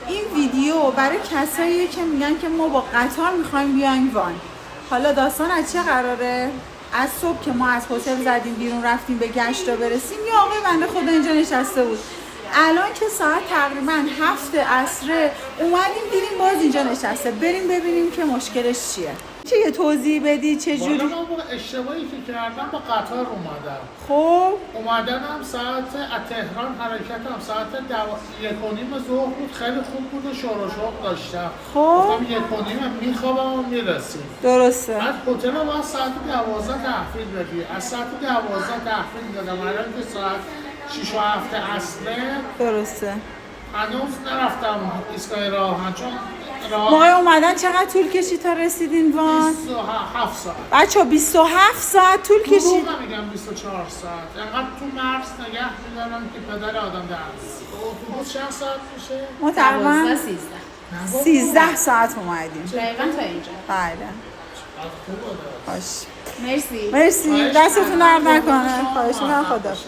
این ویدیو برای کساییه که میگن که ما با قطار میخوایم بیایم وان. حالا داستان از چه قراره؟ از صبح که ما از هتل زدیم بیرون رفتیم به گشتا برسیم، یه آقای بنده خدا اینجا نشسته بود. الان که ساعت تقریبا 7 عصره اومدیم دیدیم باز اینجا نشسته. بریم ببینیم که مشکلش چیه. چه یه توضیح بدی چه جوری؟ من با اشتباهی که کردم با قطار اومدم. خب اومدنم ساعت تهران حرکتم ساعت 1:30 ظهر بود. خیلی خوب بود و شور و شوق داشتم. خب گفتم 1:30 میخوابم و میرسیم. درسته. بعد هتل رو باید ساعت 12 تحویل بدی. از ساعت 12 تحویل دادم. الان که ساعت 6 و 7 عصره. درسته. هنوز نرفتم ایستگاه راهن چون موقع اومدن چقدر طول کشید تا رسیدین وان؟ 27 ساعت. بچه 27 ساعت طول کشید. نمیگم 24 ساعت. انقدر تو مرز نگه میدارم که پدر آدم درست. اتوبوس چند ساعت میشه؟ ما تقریبا 13 ساعت اومدیم. دقیقا تا اینجا. بله. خوبه. باش. مرسی. مرسی. دستتون درد نکنه. خواهش می‌کنم. خداحافظ.